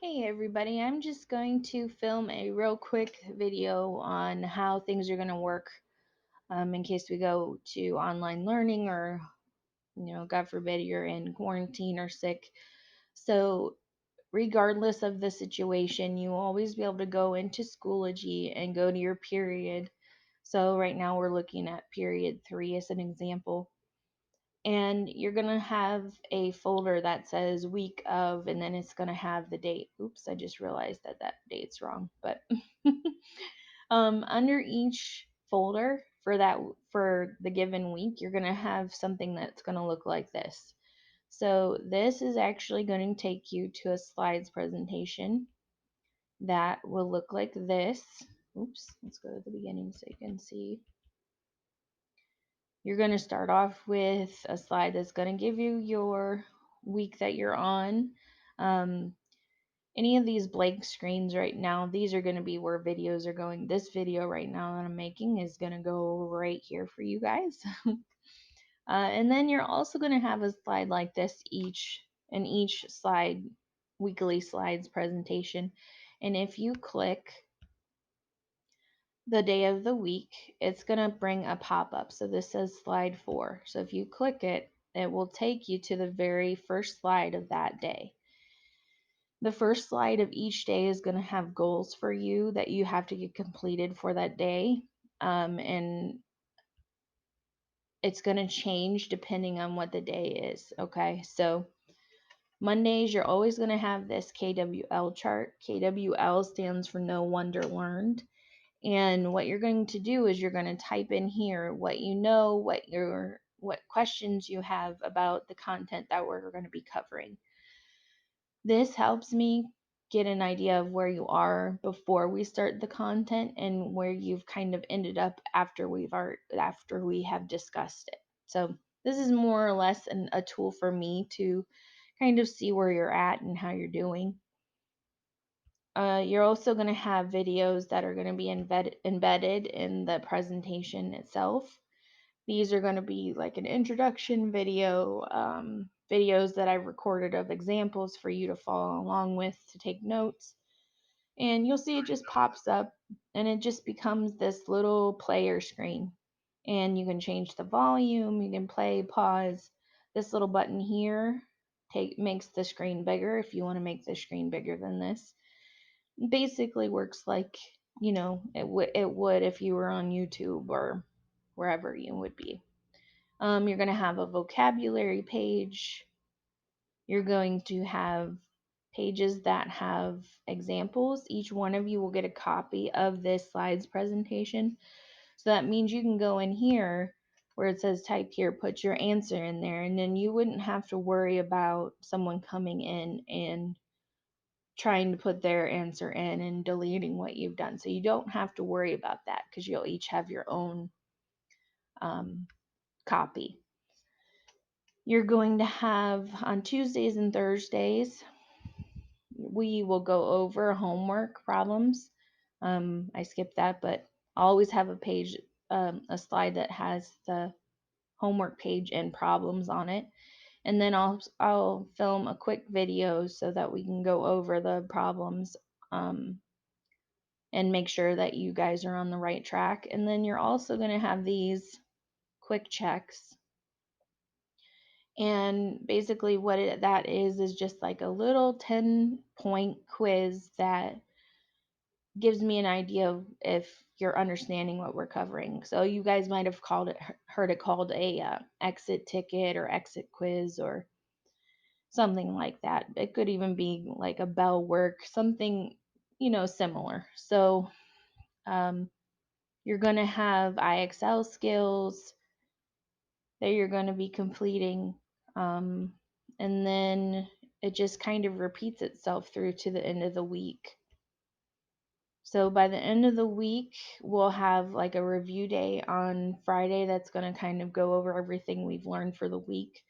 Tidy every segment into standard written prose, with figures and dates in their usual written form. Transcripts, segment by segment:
Hey everybody, I'm just going to film a real quick video on how things are going to work in case we go to online learning or, God forbid you're in quarantine or sick. So, regardless of the situation, you will always be able to go into Schoology and go to your period. So, right now we're looking at period 3 as an example. And you're going to have a folder that says week of, and then it's going to have the date. Oops, I just realized that date's wrong. But under each folder for the given week, you're going to have something that's going to look like this. So this is actually going to take you to a slides presentation that will look like this. Oops, let's go to the beginning so you can see. You're going to start off with a slide that's going to give you your week that you're on. Any of these blank screens right now, these are going to be where videos are going. This video right now that I'm making is going to go right here for you guys. And then you're also going to have a slide like this each slide, weekly slides presentation. And if you click the day of the week, it's going to bring a pop-up. So this says slide 4. So if you click it, it will take you to the very first slide of that day. The first slide of each day is going to have goals for you that you have to get completed for that day. And it's going to change depending on what the day is. Okay, so Mondays, you're always going to have this KWL chart. KWL stands for No Wonder Learned. And what you're going to do is you're going to type in here what you know, what questions you have about the content that we're going to be covering. This helps me get an idea of where you are before we start the content and where you've kind of ended up after we have discussed it. So this is more or less a tool for me to kind of see where you're at and how you're doing. You're also going to have videos that are going to be embedded in the presentation itself. These are going to be like an introduction video, videos that I've recorded of examples for you to follow along with to take notes. And you'll see it just pops up and it just becomes this little player screen. And you can change the volume, you can play, pause. This little button here makes the screen bigger if you want to make the screen bigger than this. Basically works like, it would if you were on YouTube or wherever you would be. You're going to have a vocabulary page. You're going to have pages that have examples. Each one of you will get a copy of this slides presentation. So that means you can go in here where it says type here, put your answer in there, and then you wouldn't have to worry about someone coming in and trying to put their answer in and deleting what you've done. So you don't have to worry about that because you'll each have your own copy. You're going to have on Tuesdays and Thursdays, we will go over homework problems. I skipped that, but I always have a page, a slide that has the homework page and problems on it. And then I'll film a quick video so that we can go over the problems and make sure that you guys are on the right track. And then you're also going to have these quick checks. And basically what that is just like a little 10-point quiz that gives me an idea of if you're understanding what we're covering. So you guys might have heard it called a exit ticket or exit quiz or something like that. It could even be like a bell work, something, similar. So you're going to have IXL skills that you're going to be completing. And then it just kind of repeats itself through to the end of the week. So by the end of the week, we'll have like a review day on Friday that's going to kind of go over everything we've learned for the week.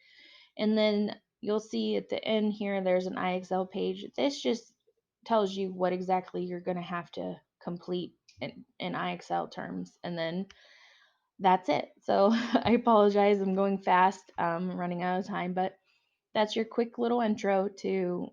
And then you'll see at the end here, there's an IXL page. This just tells you what exactly you're going to have to complete in IXL terms. And then that's it. So I apologize. I'm going fast. I'm running out of time, but that's your quick little intro to